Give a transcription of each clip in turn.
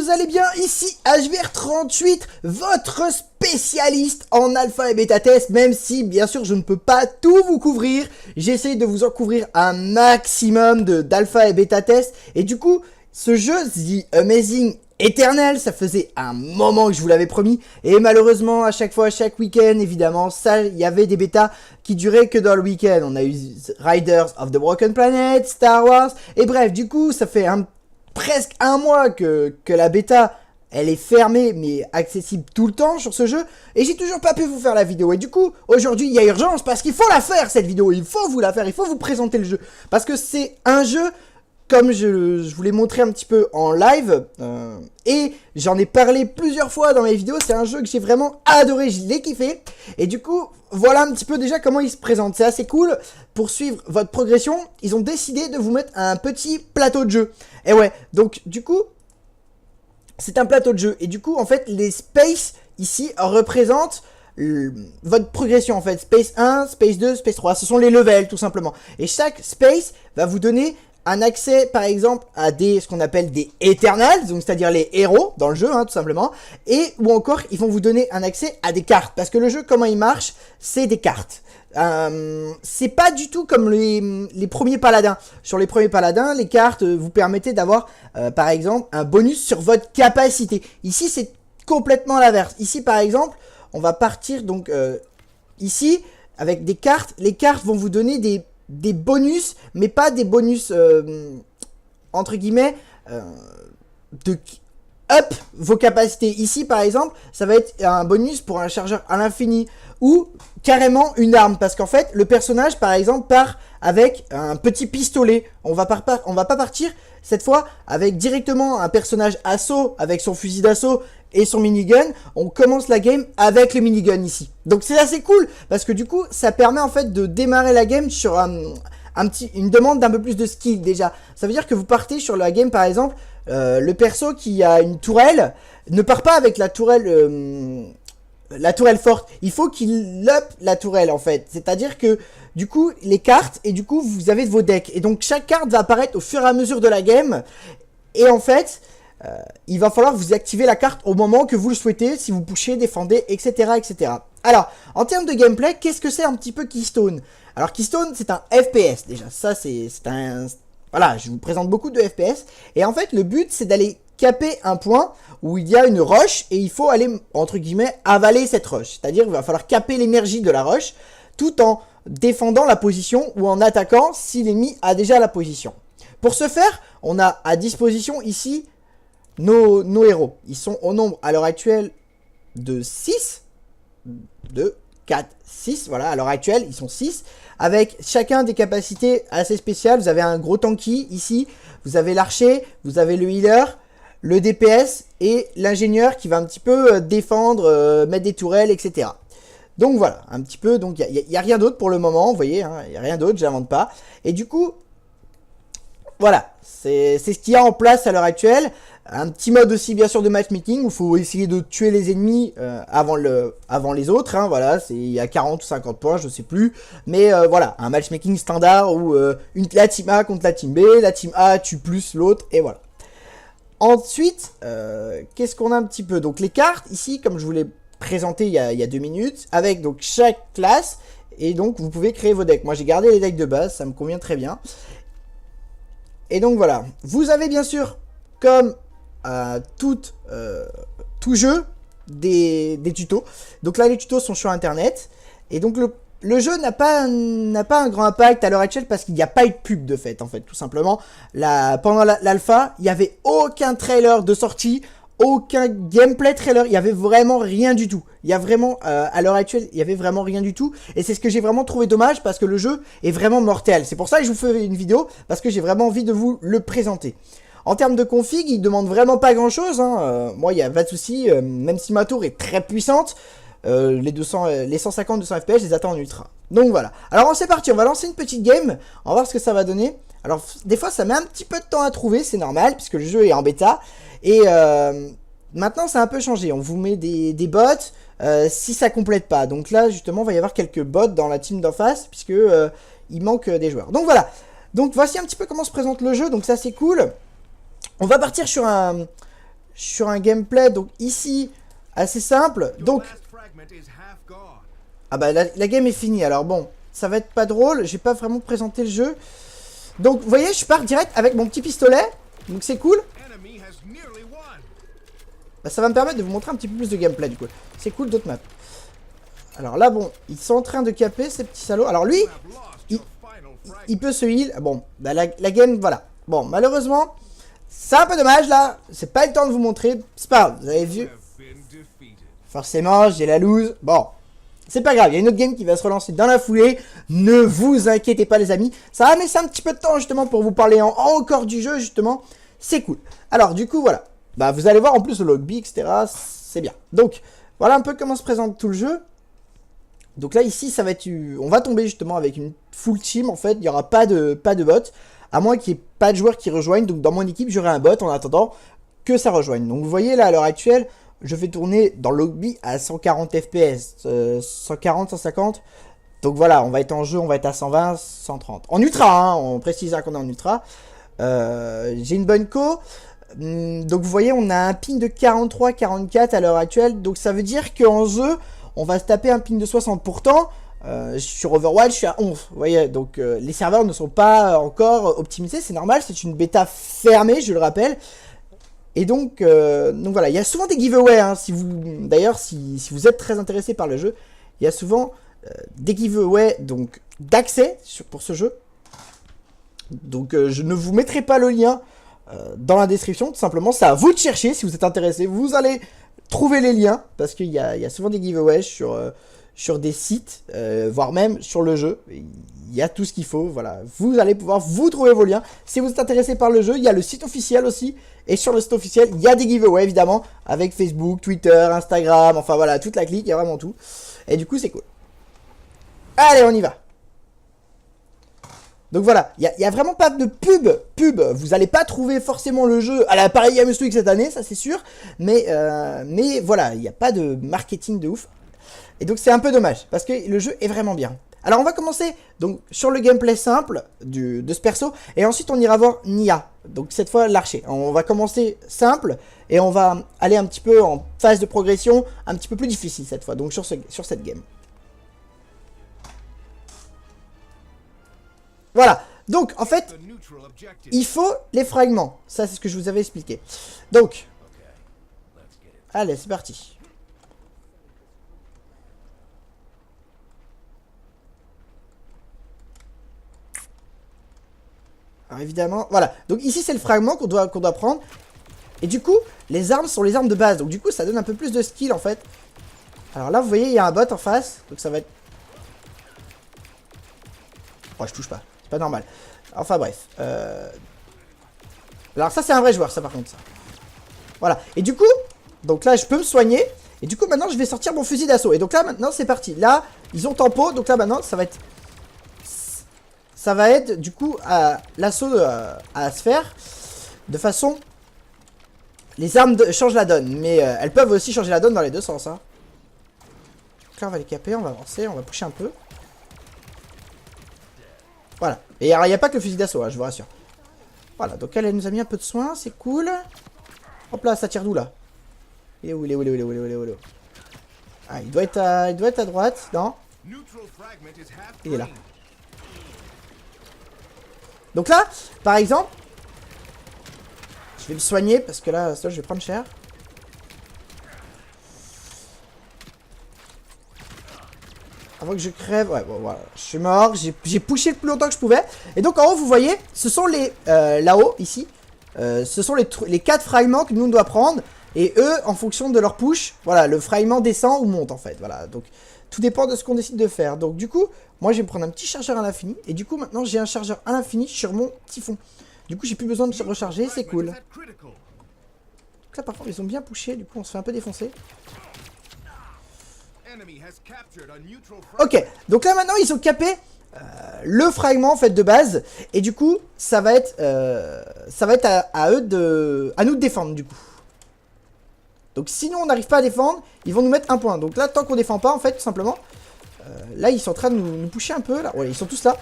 vous allez bien? Ici HVR38, votre spécialiste en alpha et bêta test, même si bien sûr je ne peux pas tout vous couvrir, j'essaye de vous en couvrir un maximum d'alpha et bêta test, et du coup ce jeu The Amazing Eternal, ça faisait un moment que je vous l'avais promis, et malheureusement à chaque fois, chaque week-end évidemment, ça il y avait des bêtas qui duraient que dans le week-end. On a eu Riders of the Broken Planet, Star Wars, et bref, du coup ça fait presque un mois que la bêta elle est fermée mais accessible tout le temps sur ce jeu, et j'ai toujours pas pu vous faire la vidéo. Et du coup aujourd'hui il y a urgence parce qu'il faut la faire cette vidéo, il faut vous la faire, il faut vous présenter le jeu, parce que c'est un jeu comme je vous l'ai montré un petit peu en live, et j'en ai parlé plusieurs fois dans mes vidéos. C'est un jeu que j'ai vraiment adoré, je l'ai kiffé. Et du coup, voilà un petit peu déjà comment il se présente. C'est assez cool. Pour suivre votre progression, ils ont décidé de vous mettre un petit plateau de jeu. Et ouais, donc du coup, c'est un plateau de jeu. Et du coup, en fait, les spaces ici représentent votre progression en fait. Space 1, Space 2, Space 3, ce sont les levels tout simplement. Et chaque space va vous donner un accès par exemple à ce qu'on appelle des Eternals, donc c'est-à-dire les héros dans le jeu tout simplement, et ou encore ils vont vous donner un accès à des cartes, parce que le jeu comment il marche, c'est des cartes. C'est pas du tout comme les premiers paladins. Sur les premiers paladins, les cartes vous permettaient d'avoir par exemple un bonus sur votre capacité. Ici c'est complètement l'inverse. Ici par exemple on va partir donc ici avec des cartes. Les cartes vont vous donner des bonus, mais pas des bonus entre guillemets de up vos capacités. Ici par exemple ça va être un bonus pour un chargeur à l'infini, ou carrément une arme, parce qu'en fait le personnage par exemple part avec un petit pistolet. On va pas partir cette fois avec directement un personnage assaut avec son fusil d'assaut et son minigun. On commence la game avec le minigun ici. Donc c'est assez cool, parce que du coup ça permet en fait de démarrer la game sur une demande d'un peu plus de skill déjà. Ça veut dire que vous partez sur la game par exemple, le perso qui a une tourelle ne part pas avec la tourelle forte. Il faut qu'il up la tourelle en fait. C'est-à-dire que du coup les cartes, et du coup vous avez vos decks, et donc chaque carte va apparaître au fur et à mesure de la game, et en fait il va falloir vous activer la carte au moment que vous le souhaitez, si vous pushez, défendez, etc. etc. Alors, en termes de gameplay, qu'est-ce que c'est un petit peu Keystone? Alors, Keystone, c'est un FPS, déjà. Ça, c'est un... Voilà, je vous présente beaucoup de FPS. Et en fait, le but, c'est d'aller caper un point où il y a une roche, et il faut aller, entre guillemets, avaler cette roche. C'est-à-dire, il va falloir caper l'énergie de la roche, tout en défendant la position, ou en attaquant si l'ennemi a déjà la position. Pour ce faire, on a à disposition ici nos héros. Ils sont au nombre à l'heure actuelle de 6, 2, 4, 6, voilà, à l'heure actuelle ils sont 6, avec chacun des capacités assez spéciales. Vous avez un gros tanky ici, vous avez l'archer, vous avez le healer, le DPS et l'ingénieur qui va un petit peu défendre, mettre des tourelles, etc. Donc voilà, un petit peu, donc il n'y a rien d'autre pour le moment, vous voyez, il n'y a rien d'autre, j'invente pas. Et du coup, voilà, c'est ce qu'il y a en place à l'heure actuelle. Un petit mode aussi bien sûr de matchmaking où il faut essayer de tuer les ennemis avant les autres, voilà, il y a 40 ou 50 points, je sais plus, mais voilà, un matchmaking standard où la team A contre la team B, la team A tue plus l'autre, et voilà. Ensuite, qu'est-ce qu'on a un petit peu? Donc les cartes ici, comme je vous l'ai présenté il y a 2 minutes, avec donc chaque classe, et donc vous pouvez créer vos decks. Moi j'ai gardé les decks de base, ça me convient très bien. Et donc voilà, vous avez bien sûr, comme tout jeu, des tutos. Donc là les tutos sont sur internet, et donc le jeu n'a pas un grand impact à l'heure actuelle, parce qu'il n'y a pas eu de pub de fait, tout simplement. Pendant l'alpha, il n'y avait aucun trailer de sortie, aucun gameplay trailer, il y avait vraiment rien du tout. Il y a vraiment, à l'heure actuelle, il y avait vraiment rien du tout, et c'est ce que j'ai vraiment trouvé dommage, parce que le jeu est vraiment mortel. C'est pour ça que je vous fais une vidéo, parce que j'ai vraiment envie de vous le présenter. En termes de config, il demande vraiment pas grand chose, moi il n'y a pas de souci, même si ma tour est très puissante, les 150-200 FPS, je les attends en ultra. Donc voilà. Alors c'est parti, on va lancer une petite game, on va voir ce que ça va donner. Alors des fois ça met un petit peu de temps à trouver, c'est normal, puisque le jeu est en bêta. Et maintenant ça a un peu changé, on vous met des bots si ça complète pas. Donc là justement il va y avoir quelques bots dans la team d'en face, puisque il manque des joueurs. Donc voilà, donc voici un petit peu comment se présente le jeu, donc ça c'est cool. On va partir sur sur un gameplay, donc ici, assez simple. Donc, ah bah la game est finie, alors bon, ça va être pas drôle, j'ai pas vraiment présenté le jeu. Donc, vous voyez, je pars direct avec mon petit pistolet, donc c'est cool. Bah, ça va me permettre de vous montrer un petit peu plus de gameplay, du coup. C'est cool, d'autres maps. Alors là, bon, ils sont en train de caper, ces petits salauds. Alors lui, il peut se heal. Bon, bah la game, voilà. Bon, malheureusement, c'est un peu dommage, là. C'est pas le temps de vous montrer. C'est pas grave, vous avez vu. Forcément, j'ai la loose. Bon, c'est pas grave, il y a une autre game qui va se relancer dans la foulée. Ne vous inquiétez pas, les amis. Ça va me laisser un petit peu de temps, justement, pour vous parler encore du jeu, justement. C'est cool. Alors, du coup, voilà. Bah, vous allez voir, en plus, le lobby, etc. C'est bien. Donc, voilà un peu comment se présente tout le jeu. Donc là, ici, ça va être... On va tomber, justement, avec une full team, en fait. Il n'y aura pas de bot. À moins qu'il n'y ait pas de joueurs qui rejoignent. Donc, dans mon équipe, j'aurai un bot en attendant que ça rejoigne. Donc, vous voyez, là, à l'heure actuelle... Je fais tourner dans le lobby à 140 FPS, 140, 150. Donc voilà, on va être en jeu, on va être à 120, 130. En ultra, hein, on précise qu'on est en ultra. J'ai une bonne co. Donc vous voyez, on a un ping de 43, 44 à l'heure actuelle. Donc ça veut dire qu'en jeu, on va se taper un ping de 60. Pourtant, sur Overwatch, je suis à 11. Vous voyez, donc les serveurs ne sont pas encore optimisés. C'est normal, c'est une bêta fermée, je le rappelle. Et donc voilà, il y a souvent des giveaways, hein, d'ailleurs, si vous êtes très intéressé par le jeu, il y a souvent des giveaways donc d'accès pour ce jeu. Donc je ne vous mettrai pas le lien dans la description, tout simplement, c'est à vous de chercher, si vous êtes intéressé, vous allez trouver les liens, parce qu'il y a souvent des giveaways sur des sites, voire même sur le jeu. Il y a tout ce qu'il faut, voilà. Vous allez pouvoir vous trouver vos liens. Si vous êtes intéressé par le jeu, il y a le site officiel aussi. Et sur le site officiel, il y a des giveaways, évidemment, avec Facebook, Twitter, Instagram, enfin voilà, toute la clique, il y a vraiment tout. Et du coup, c'est cool. Allez, on y va. Donc voilà, il n'y a vraiment pas de pub. Vous n'allez pas trouver forcément le jeu à la Paris Games Week cette année, ça c'est sûr. Mais voilà, il n'y a pas de marketing de ouf. Et donc c'est un peu dommage, parce que le jeu est vraiment bien. Alors on va commencer donc sur le gameplay simple de ce perso, et ensuite on ira voir Nia, donc cette fois l'archer. On va commencer simple, et on va aller un petit peu en phase de progression, un petit peu plus difficile cette fois, donc sur cette game. Voilà, donc en fait, il faut les fragments, ça c'est ce que je vous avais expliqué. Donc, allez c'est parti. Alors évidemment, voilà. Donc ici c'est le fragment qu'on doit prendre. Et du coup, les armes sont les armes de base. Donc du coup, ça donne un peu plus de skill en fait. Alors là, vous voyez, il y a un bot en face. Donc ça va être... Oh, je touche pas. C'est pas normal. Enfin bref. Alors ça, c'est un vrai joueur, ça par contre. Ça. Voilà. Et du coup, donc là, je peux me soigner. Et du coup, maintenant, je vais sortir mon fusil d'assaut. Et donc là, maintenant, c'est parti. Là, ils ont tempo. Donc là, maintenant, ça va être... Ça va être du coup à l'assaut à se faire de façon... Les armes changent la donne, mais elles peuvent aussi changer la donne dans les deux sens. Hein. Donc là on va les caper, on va avancer, on va pusher un peu. Voilà. Et alors il n'y a pas que le fusil d'assaut, hein, je vous rassure. Voilà, donc elle nous a mis un peu de soin, c'est cool. Hop là, ça tire d'où là? Il est où? Ah, il doit être à droite, non? Il est là. Donc là, par exemple, je vais me soigner parce que là, je vais prendre cher. Avant que je crève, ouais, bon, voilà, je suis mort, j'ai pushé le plus longtemps que je pouvais. Et donc en haut, vous voyez, ce sont les, là-haut, ici, ce sont les 4 fragments que nous on doit prendre. Et eux, en fonction de leur push, voilà, le fragment descend ou monte en fait, voilà. Donc tout dépend de ce qu'on décide de faire. Donc du coup, moi je vais me prendre un petit chargeur à l'infini. Et du coup maintenant j'ai un chargeur à l'infini sur mon typhon. Du coup j'ai plus besoin de se recharger, c'est cool. Donc là par contre ils ont bien pushé, du coup on se fait un peu défoncer. Ok, donc là maintenant ils ont capé le fragment en fait de base. Et du coup ça va être à nous de défendre du coup. Donc sinon on n'arrive pas à défendre, ils vont nous mettre un point. Donc là tant qu'on défend pas en fait tout simplement, là ils sont en train de nous pusher un peu là. Ouais, ils sont tous là.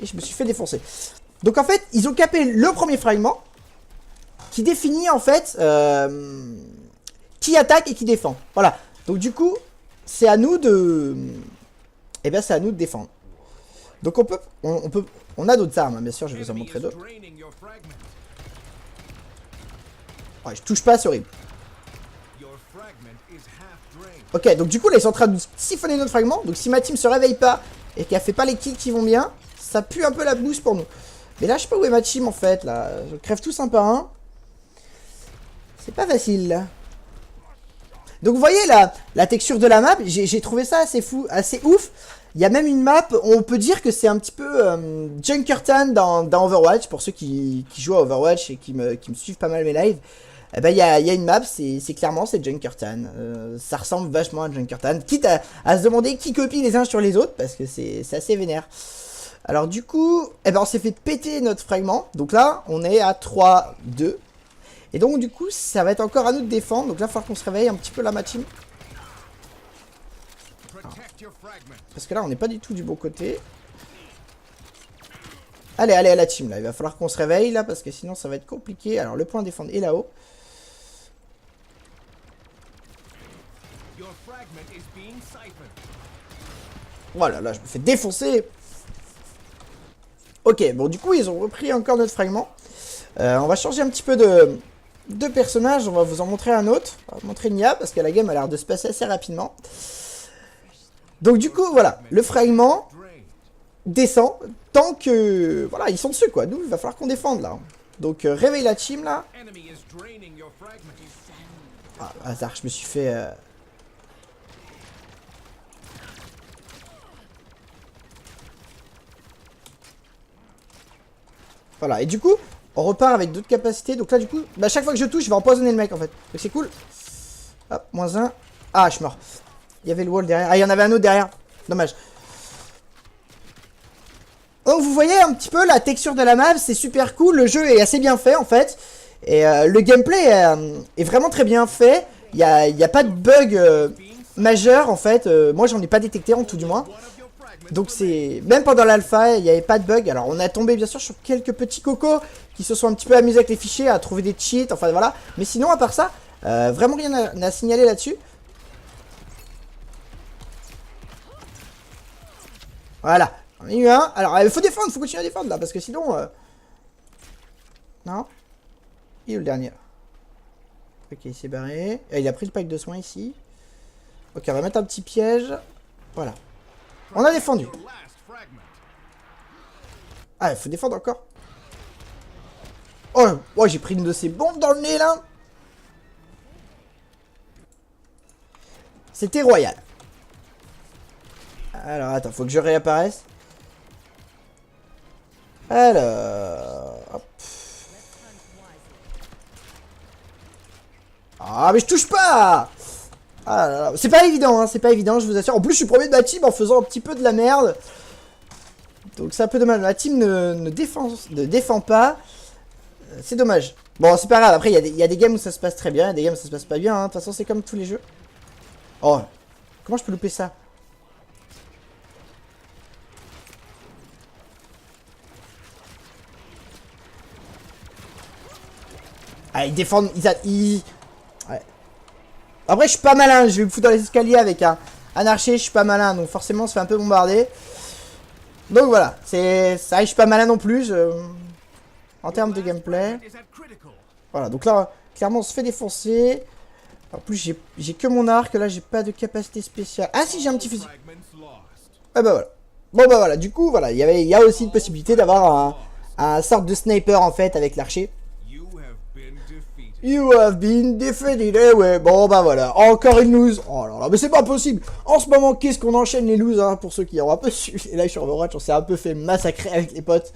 Et je me suis fait défoncer. Donc en fait ils ont capé le premier fragment. qui définit en fait qui attaque et qui défend. Voilà. Donc du coup, c'est à nous de... Eh bien, c'est à nous de défendre. Donc on a d'autres armes, hein, bien sûr, je vais vous en montrer d'autres. Ouais, je touche pas, c'est horrible. Ok, donc du coup, là, ils sont en train de siphonner notre fragment. Donc si ma team se réveille pas et qu'elle fait pas les kills qui vont bien, ça pue un peu la boost pour nous. Mais là, je sais pas où est ma team, en fait, là. Je crève tous un par un. C'est pas facile, là. Donc vous voyez la texture de la map, j'ai trouvé ça assez fou, assez ouf. Il y a même une map, on peut dire que c'est un petit peu Junkertown dans Overwatch, pour ceux qui jouent à Overwatch et qui me suivent pas mal mes lives. Eh ben, il y a une map, c'est clairement c'est Junkertown. Ça ressemble vachement à Junkertown, quitte à se demander qui copie les uns sur les autres, parce que c'est assez vénère. Alors du coup, eh ben, on s'est fait péter notre fragment, donc là on est à 3-2. Et donc du coup, ça va être encore à nous de défendre. Donc là, il va falloir qu'on se réveille un petit peu là, ma team. Parce que là, on n'est pas du tout du bon côté. Allez, allez, à la team, là. Il va falloir qu'on se réveille, là, parce que sinon, ça va être compliqué. Alors, le point à défendre est là-haut. Voilà, là, je me fais défoncer. Ok, bon, du coup, ils ont repris encore notre fragment. On va changer un petit peu de personnage. On va vous en montrer un autre. On va vous montrer Nia, parce que la game a l'air de se passer assez rapidement. Donc du coup, voilà, le fragment descend tant que... Voilà, ils sont dessus, quoi. Nous, il va falloir qu'on défende, là. Donc, réveille la team, là. Ah, hasard, je me suis fait... Voilà, et du coup, on repart avec d'autres capacités. Donc là, du coup, bah, chaque fois que je touche, je vais empoisonner le mec, en fait. Donc c'est cool. Hop, -1. Ah, je suis mort. Il y avait le wall derrière. Ah, il y en avait un autre derrière. Dommage. Donc vous voyez un petit peu la texture de la map, c'est super cool. Le jeu est assez bien fait, en fait. Et le gameplay est vraiment très bien fait. Il n'y a pas de bug majeur, en fait. Moi, j'en ai pas détecté, en tout du moins. Donc c'est... Même pendant l'alpha, il n'y avait pas de bug. Alors on a tombé bien sûr sur quelques petits cocos qui se sont un petit peu amusés avec les fichiers, à trouver des cheats, enfin voilà. Mais sinon, à part ça, vraiment rien à signaler là-dessus. Voilà, on a eu un. Alors il faut défendre, il faut continuer à défendre là, parce que sinon... Non. Il est où le dernier? Ok, il s'est barré. Et il a pris le pack de soins ici. Ok, on va mettre un petit piège. Voilà. On a défendu. Ah, il faut défendre encore. Oh, oh j'ai pris une de ces bombes dans le nez, là. C'était royal. Alors, attends, faut que je réapparaisse. Alors... Hop. Ah, mais je touche pas. Ah là là. C'est pas évident, hein, c'est pas évident, je vous assure. En plus, je suis premier de ma team en faisant un petit peu de la merde. Donc c'est un peu dommage. Ma team ne défend pas. C'est dommage. Bon, c'est pas grave. Après, il y a des games où ça se passe très bien, il y a des games où ça se passe pas bien. Hein. De toute façon, c'est comme tous les jeux. Oh, comment je peux louper ça? Ah, ils défendent... Ouais. Après, je suis pas malin. Je vais me foutre dans les escaliers avec un archer. Je suis pas malin. Donc, forcément, on se fait un peu bombarder. Donc, voilà. C'est ça, je suis pas malin non plus. En termes de gameplay. Voilà. Donc, là, clairement, on se fait défoncer. En plus, j'ai que mon arc. Là, j'ai pas de capacité spéciale. Ah, si, j'ai un petit fusil. Ah, bah, voilà. Bon, bah, voilà. Du coup, voilà. Il y a aussi une possibilité d'avoir un sorte de sniper, en fait, avec l'archer. You have been defeated. Eh ouais, bon bah voilà, encore une lose. Oh là là, mais c'est pas possible. En ce moment, qu'est-ce qu'on enchaîne les loses, hein, pour ceux qui ont un peu su. Et là, sur Overwatch, on s'est un peu fait massacrer avec les potes.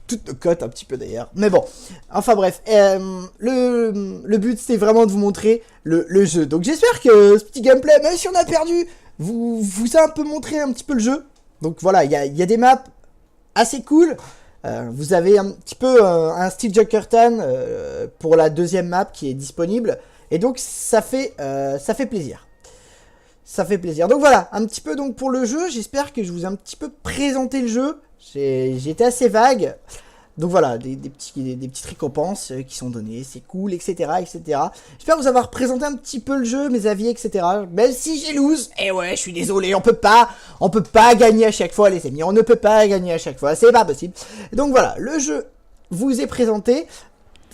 Toutes nos cotes, un petit peu d'ailleurs. Mais bon, enfin bref. Le but, c'était vraiment de vous montrer le jeu. Donc j'espère que ce petit gameplay, même si on a perdu, vous a un peu montré un petit peu le jeu. Donc voilà, il y a des maps assez cool. Vous avez un petit peu un style Junkertown pour la deuxième map qui est disponible. Et donc ça fait plaisir. Ça fait plaisir. Donc voilà, un petit peu donc pour le jeu. J'espère que je vous ai un petit peu présenté le jeu. J'ai été assez vague. Donc voilà, des petites récompenses qui sont données, c'est cool, etc., etc. J'espère vous avoir présenté un petit peu le jeu, mes avis, etc. Même si j'ai lose, et ouais, je suis désolé, on peut pas gagner à chaque fois, les amis, on ne peut pas gagner à chaque fois, c'est pas possible. Donc voilà, le jeu vous est présenté.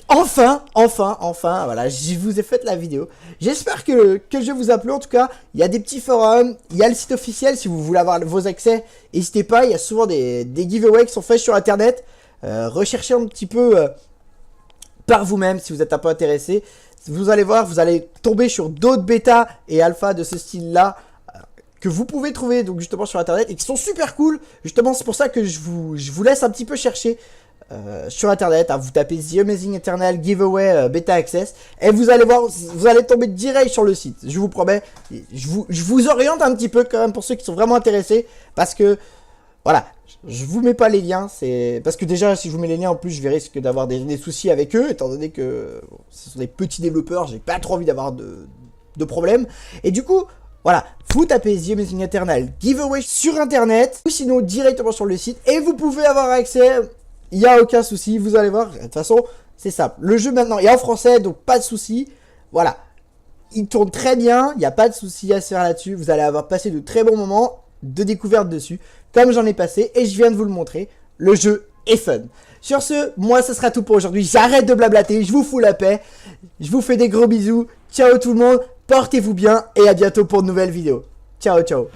Enfin, voilà, je vous ai fait la vidéo. J'espère que le jeu vous a plu. En tout cas, il y a des petits forums, il y a le site officiel si vous voulez avoir vos accès. N'hésitez pas, il y a souvent des giveaways qui sont faits sur internet. Recherchez un petit peu par vous-même si vous êtes un peu intéressé. Vous allez voir, vous allez tomber sur d'autres bêtas et alpha de ce style-là que vous pouvez trouver donc justement sur internet et qui sont super cool. Justement, c'est pour ça que je vous laisse un petit peu chercher. Sur internet, hein, vous tapez The Amazing Eternal Giveaway Beta Access et vous allez voir, vous allez tomber direct sur le site. Je vous promets, je vous oriente un petit peu quand même pour ceux qui sont vraiment intéressés parce que voilà, je vous mets pas les liens, c'est parce que déjà si je vous mets les liens en plus je risque d'avoir des soucis avec eux étant donné que ce sont des petits développeurs, j'ai pas trop envie d'avoir de problèmes et du coup voilà, vous tapez The Amazing Eternal Giveaway sur internet ou sinon directement sur le site et vous pouvez avoir accès. Il n'y a aucun souci, vous allez voir, de toute façon, c'est simple. Le jeu maintenant est en français, donc pas de souci. Voilà, il tourne très bien, il n'y a pas de souci à se faire là-dessus. Vous allez avoir passé de très bons moments de découverte dessus, comme j'en ai passé, et je viens de vous le montrer. Le jeu est fun. Sur ce, moi, ce sera tout pour aujourd'hui. J'arrête de blablater, je vous fous la paix. Je vous fais des gros bisous. Ciao tout le monde, portez-vous bien, et à bientôt pour de nouvelles vidéos. Ciao, ciao.